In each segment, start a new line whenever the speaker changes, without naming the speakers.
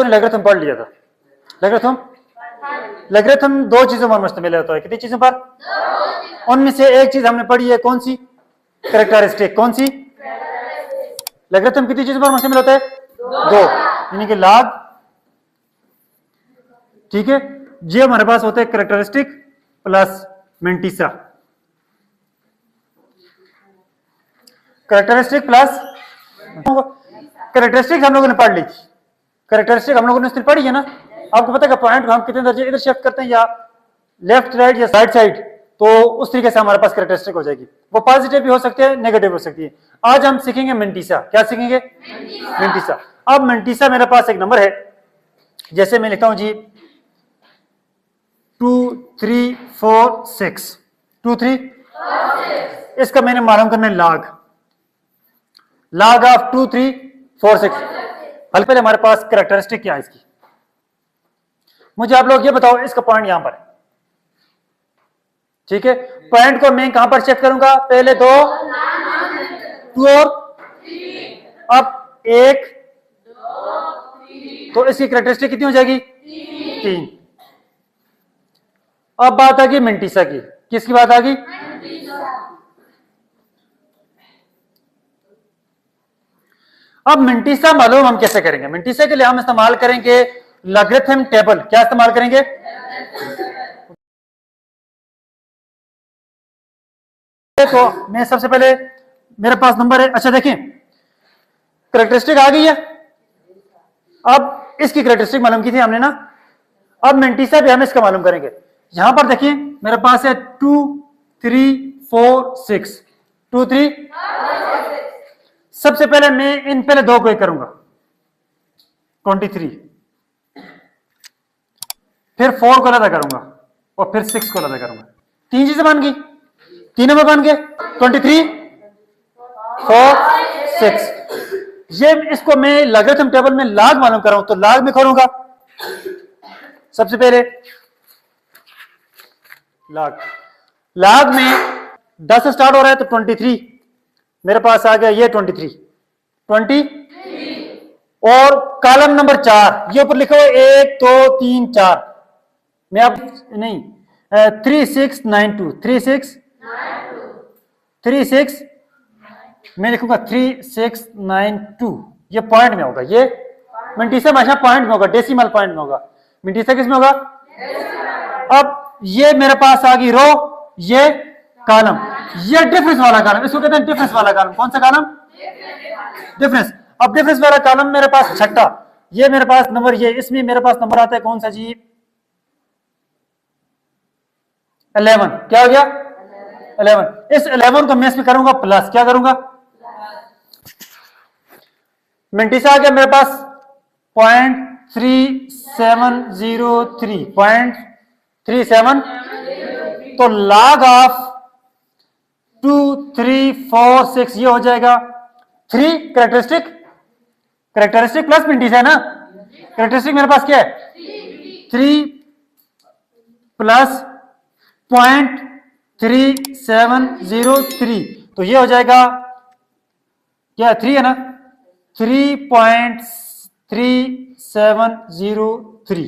ने लॉगरिथम पढ़ लिया था। लॉगरिथम दो चीजों पर मुश्तमिल होता है। कितनी चीजों पर? उनमें से एक चीज हमने पढ़ी है, कौन सी? कैरेक्टरिस्टिक। कौन सी? लॉगरिथम कितनी चीजों पर मुश्तमिल होता है? दो, यानी कि लॉग, ठीक है। ये हमारे पास होता है characteristic plus mantissa. Characteristic plus characteristic हम लोगों ने पढ़ ली थी। कैरेक्टरिस्टिक हम लोगों ने पढ़ी है ना। आपको पता है कि पॉइंट को हम कितने दर्जे इधर शिफ्ट करते हैं, या लेफ्ट राइट या साइड साइड, तो उस तरीके से हमारे पास कैरेक्टरिस्टिक हो जाएगी। वो पॉजिटिव भी हो सकते हैं, नेगेटिव हो सकती है। आज हम सीखेंगे मेंटिसा। क्या सीखेंगे? मेंटिसा। अब मेंटिसा मेरे पास एक नंबर है, जैसे मैं लिखता हूं जी 2 3 4 6 2 3 4 6। इसका मैंने मालूम करना है लॉग ऑफ 2 3 4 6। पहले हमारे पास कैरेक्टरिस्टिक क्या है इसकी, मुझे आप लोग ये बताओ। इसका पॉइंट यहां पर है, ठीक है। पॉइंट को मैं कहां पर शिफ्ट करूंगा? पहले 2 और अब 1, तो इसकी कैरेक्टरिस्टिक कितनी हो जाएगी? 3। अब बात आ गई मेंटिसा की। किसकी बात आ गई? अब मेंटिसा मालूम हम कैसे करेंगे? मेंटिसा के लिए हम इस्तेमाल करेंगे लॉगरिथम टेबल। क्या इस्तेमाल करेंगे? तो मैं सबसे पहले, मेरे पास नंबर है, अच्छा देखें, कैरेक्टरिस्टिक आ गई है। अब इसकी कैरेक्टरिस्टिक मालूम की थी हमने ना। अब मेंटिसा भी हम इसका मालूम करेंगे। यहां पर देखिए मेरे पास है 2 3 4 6 2 3 सबसे पहले मैं इन पहले दो को एक करूंगा 23, फिर 4 को अलग करूंगा और फिर 6 को अलग करूंगा। 3 चीजें बन गई, 3 नंबर बन गए 23 4 6। ये इसको मैं लॉगरिथम टेबल में लॉग मालूम कर रहा हूं, तो लॉग में करूंगा। सबसे पहले लॉग में 10 से स्टार्ट हो रहा है, तो 23 मेरे पास आ गया। ये 23 और कॉलम नंबर 4 ये ऊपर लिखा हुआ 1 2 3 4। मैं अब नहीं 3 6 9 2 3 6 मैं लिखूंगा 3 6 9 2। ये पॉइंट में होगा, ये मेंटिसा भाषा पॉइंट में होगा, डेसिमल पॉइंट में होगा। मेंटिसा किस में होगा? अब ये मेरे पास आ गई रो, ये कॉलम, ये डिफरेंस वाला कॉलम, इसको कहते हैं डिफरेंस वाला कॉलम। कौन सा कॉलम? डिफरेंस। अब डिफरेंस वाला कॉलम मेरे पास छठा, ये मेरे पास नंबर, ये इसमें मेरे पास नंबर आता है कौन सा जी? 11। क्या हो गया? 11। इस 11 को मैं इसमें करूंगा प्लस। क्या करूंगा? मेंटिसा आ गया मेरे पास 0.3703 0.37। तो लॉग ऑफ 2 3 4 6 ये हो जाएगा 3 कैरेक्टरिस्टिक प्लस मेंटिसा है ना। कैरेक्टरिस्टिक मेरे पास क्या है? 3 प्लस 0.3703, तो ये हो जाएगा क्या? 3 है ना। 3.3703,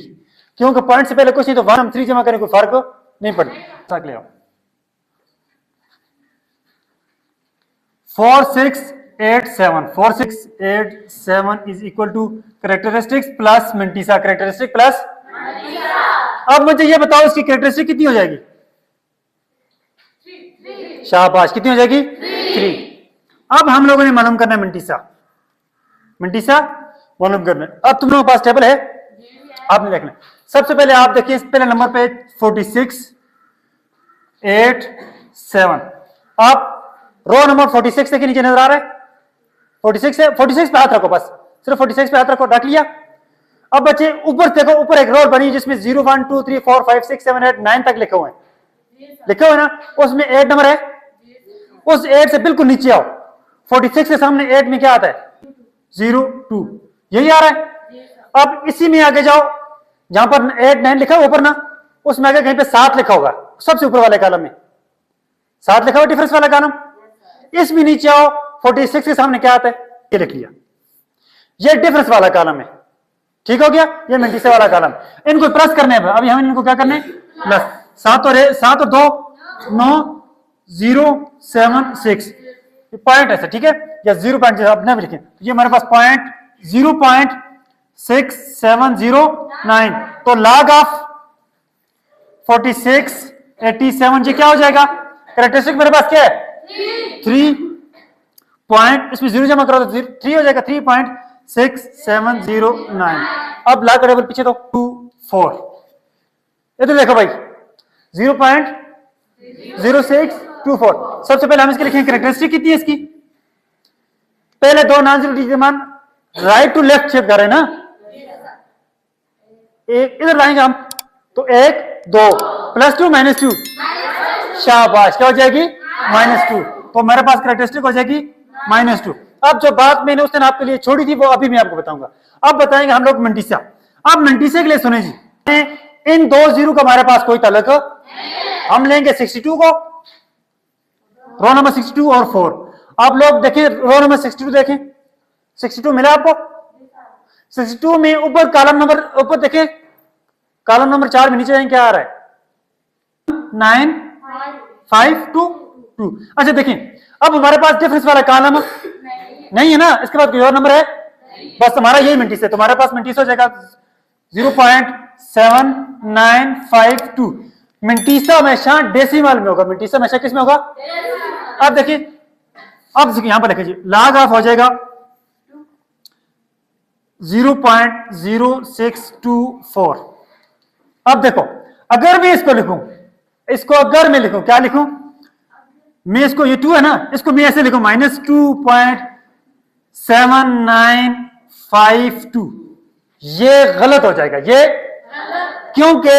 क्योंकि पॉइंट से पहले कुछ नहीं, तो 1 हम 3 जमा करें, कोई फर्क नहीं पड़ता। ले आओ 4687 is equal to characteristics plus mantissa. Characteristic plus, अब मुझे ये बताओ इसकी कैरेक्टरिस्टिक कितनी हो जाएगी? शाबाश, कितनी हो जाएगी? 3। अब हम लोगों ने मालूम करना है मेंटिसा मालूम करना है। अब तुम लोगों के पास टेबल है, आपने देखना। सबसे पहले आप देखिए पहले नंबर पे 46 8 7। आप रो नंबर 46 देखिए नीचे नजर आ रहा है? 46 है, 46 पे हाथ रखो, बस सिर्फ 46 पे हाथ रखो, रख लिया। अब बच्चे ऊपर देखो, ऊपर एक रो बनी जिसमें 0 1 2 3 4 5 6 7 8 9 तक लिखे हुए ना। उसमें 8 नंबर है, उस 8 से बिल्कुल नीचे आओ। 46 के सामने 8 में क्या आता है? 0 2, यही आ रहा है। अब इसी में आगे जाओ, जहां पर 8 9 लिखा ऊपर ना, उसमें आगे कहीं पे 7 लिखा होगा, सबसे ऊपर वाले कॉलम में 7 लिखा हुआ, डिफरेंस वाला कॉलम। इसमें नीचे आओ, 46 के सामने क्या आता है? ये लिख लिया, ये डिफरेंस वाला कॉलम है, ठीक हो गया, ये मेंटिसा वाला कॉलम। इनको प्लस करने हैं, अभी हम इनको क्या करने हैं, प्लस। 7 और 2 9 0 7 6 पॉइंट ऐसा, ठीक है, या 0. अपने भी लिखें, ये हमारे पास पॉइंट 0.6709। तो log ऑफ 46 87 ये क्या हो जाएगा, कैरेक्टरिस्टिक मेरे पास क्या है 3 पॉइंट, इसमें 0 जमा करो तो 3 हो जाएगा, 3.6709। अब log का टेबल पीछे तो 24, ये तो देखो भाई 0.0624। सबसे पहले हम इसके लिखेंगे कैरेक्टरिस्टिक कितनी है इसकी, पहले दो नॉन जीरो डिजिट मान राइट टू लेफ्ट शिफ्ट कर रहे हैं ना, एक इधर लाएंगे हम, तो 1 2 +2 -2, शाबाश, क्या हो जाएगी -2। तो मेरे पास कैरेक्टरिस्टिक हो जाएगी -2। अब जो बात मैंने उस दिन आपके लिए छोड़ी थी वो अभी मैं आपको बताऊंगा। अब बताएंगे हम लोग मेंटिसा। अब मेंटिसा के लिए सुने जी, इन दो जीरो का हमारे पास कोई ताल्लुक, हम लेंगे 62 को, रो नंबर 62 और 4। आप लोग देखें रो नंबर 62 देखें, 62 मिला आपको, 62 में ऊपर कॉलम नंबर ऊपर देखें, कॉलम नंबर 4 में नीचे जाएं क्या आ रहा है 9 5 2 2। अच्छा देखें, अब हमारे पास डिफरेंस वाला कॉलम नहीं है ना, इसके बाद कोई और नंबर है, बस हमारा यही मेंटिस है, तुम्हारे पास मेंटिस हो जाएगा 0.7952। मेंटिसा हमेशा डेसिमल में होगा, मेंटिसा हमेशा किस में होगा। अब देखिए, अब यहां पर देखिए जी, log ऑफ हो जाएगा 0.0624। अब देखो, अगर मैं इसको लिखूं, इसको अगर मैं लिखूं, क्या लिखूं मैं, इसको ये 2 है ना, इसको मैं ऐसे लिखूं -2.7952, ये गलत हो जाएगा, ये क्योंकि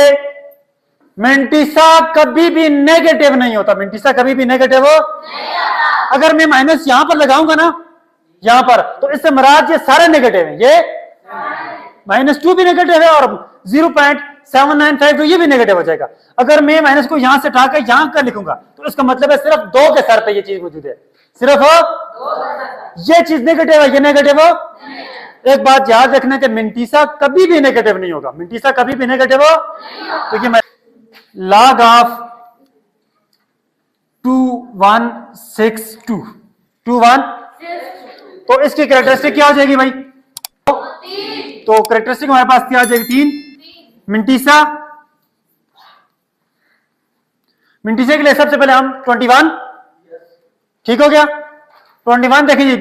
मेंटिसा कभी भी नेगेटिव नहीं होता, मेंटिसा कभी भी नेगेटिव हो। अगर मैं माइनस यहां पर लगाऊंगा ना, यहां पर, तो इससे मराद ये सारे नेगेटिव हैं, ये -2 भी नेगेटिव है और 0.7952 ये भी नेगेटिव हो जाएगा। अगर मैं माइनस को यहां से उठाकर यहां कर लिखूंगा तो इसका मतलब है सिर्फ 2 के सर पे ये चीज मौजूद है, सिर्फ ये चीज नेगेटिव है, ये नेगेटिव हो। एक बात याद रखना कि मेंटिसा कभी भी नेगेटिव नहीं होगा, मेंटिसा कभी भी नेगेटिव हो। तो ये log ऑफ 2162 तो इसकी कैरेक्टरिस्टिक क्या हो जाएगी भाई, तो कैरेक्टरिस्टिक हमारे पास क्या हो जाएगी 3। मेंटिसा के लिए सबसे पहले हम 21, ठीक हो गया, 21 देखिए,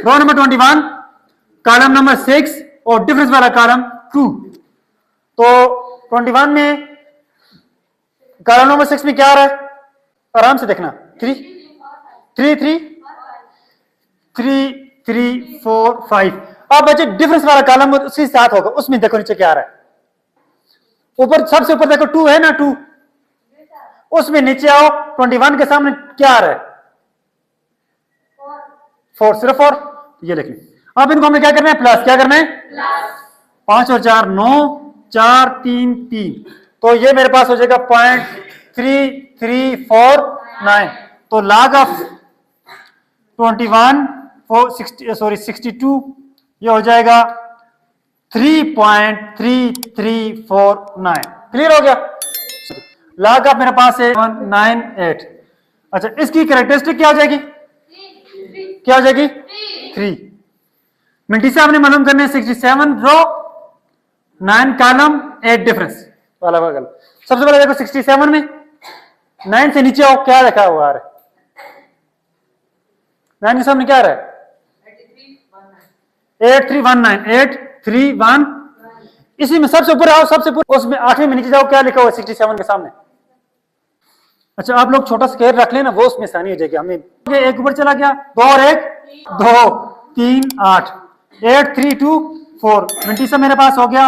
रो नंबर 21 कॉलम नंबर 6 और डिफरेंस वाला कॉलम 2। तो 21 में कॉलम नंबर 6 में क्या आ रहा है, आराम से देखना, 3 3 3 3 3 4 5। अब बच्चे डिफरेंस वाला कॉलम उसके साथ होगा, उसमें देखो नीचे क्या आ रहा है, ऊपर सबसे ऊपर देखो 2 है ना, 2, उसमें नीचे आओ 21 के सामने क्या आ रहा है 4, सिर्फ 4, ये लिख लें। अब इनको हमें क्या करना है, प्लस, क्या करना है 5 और 4 9 4 3 3, तो ये मेरे पास हो जाएगा 0.3349। तो log ऑफ 62 ये हो जाएगा 3.3349। क्लियर हो गया, log ऑफ मेरे पास है 198। अच्छा, इसकी कैरेक्टरिस्टिक क्या हो जाएगी, क्या हो जाएगी 3। मेंटिसा आपने मालूम करने 67 रो 9 कॉलम 8 डिफरेंस वाला बगल। सबसे पहले देखो 67 में 9 से नीचे आओ, क्या रखा हुआ है 9 के सामने क्या आ रहा है 8319। इसी में सबसे ऊपर आओ, सबसे ऊपर उसमें 8वें में नीचे जाओ, क्या लिखा हुआ 67 के सामने। अच्छा, आप लोग छोटा स्केयर रख लेना, वो उसमें आसानी हो जाएगी हमें। एक ऊपर चला गया, 2 और 1 2 3 8 8 3 2 4। मेंटिसा मेरे पास हो गया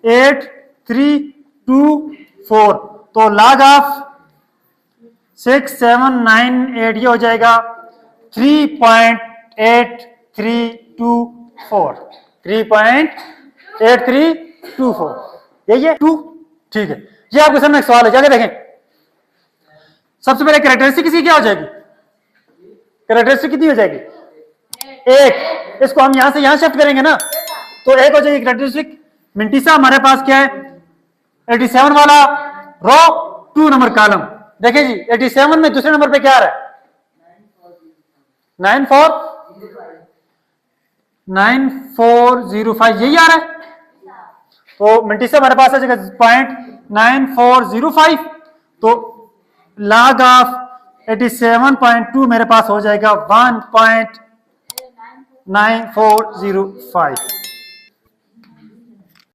8 3 2 4। तो log ऑफ 6798 ये हो जाएगा 3.8324। 3.8324 यही है 2, ठीक है। ये आपके सामने एक सवाल है, जाके देखें। सबसे पहले कैरेक्टरिस्टिक किसी क्या हो जाएगी, कैरेक्टरिस्टिक कितनी हो जाएगी 1। इसको हम यहां से यहां शिफ्ट करेंगे ना, तो 1 हो जाएगी कैरेक्टरिस्टिक। मिंटी साहब हमारे पास क्या है 87 वाला रो 2 नंबर कॉलम। देखिए जी 87 में दूसरे नंबर पे क्या आ रहा है 9405 यही आ रहा है। तो मिंटी साहब हमारे पास आ जाएगा 0.9405 तो log ऑफ 87.2 मेरे पास हो जाएगा 1.9405।